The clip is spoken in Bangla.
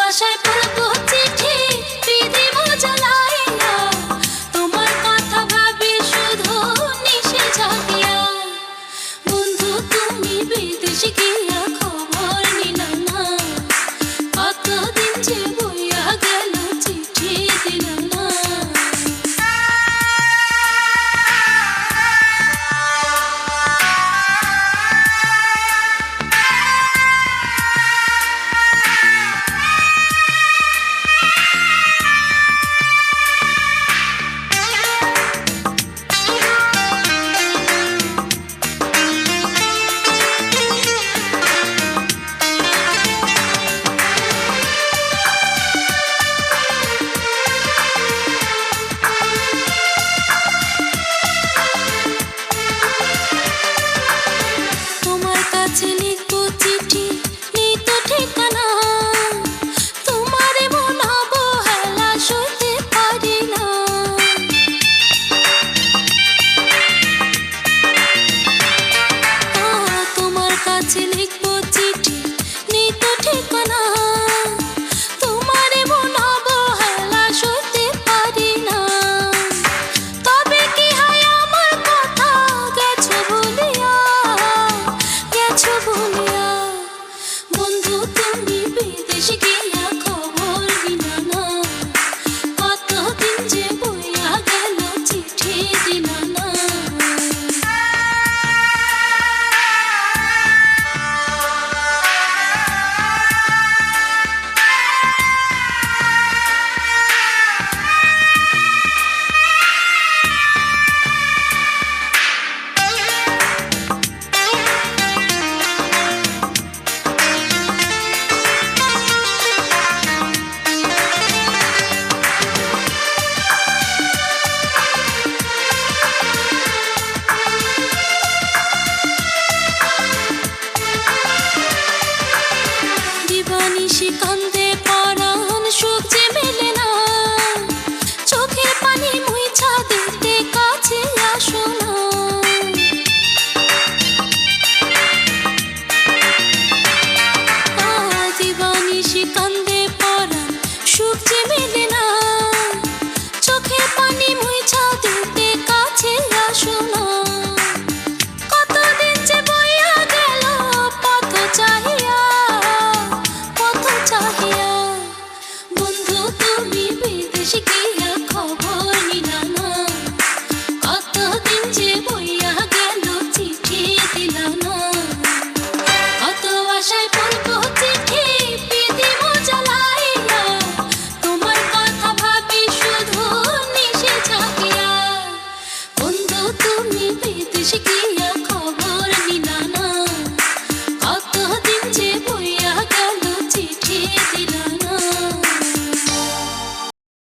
আশায় পড়বো চিঠি বিধিব জ্বালাইয়া, তোমার কথা ভাবি শুধু নিশে জাগিয়া। বন্ধু তুমি বিদেশ গিয়া খবর নিলা না, কতদিন যে বইয়া গেল চিঠি দিলা না। কান্দে পরাণ সুখ যে মেলে না, চোখের পানি মুইছা দিতে কাছে আসো না। দিবানিশি কান্দে পরাণ সুখ যে মেলে না, চোখের পানি মুইছা দিতে কাছে আসো না। কতদিন যে বইয়া গেল পথ চাহিয়া, বন্ধু তুমি বিদেশ গিয়া খবর নিলা না, কতদিন যে বইয়া গেল চিঠি দিলা না। কত আশায় পড়বো চিঠি বিধিব জ্বালাইয়া, তোমার কথা ভাবি শুধু নিশে জাগিয়া। বন্ধু তুমি বিদেশ গিয়া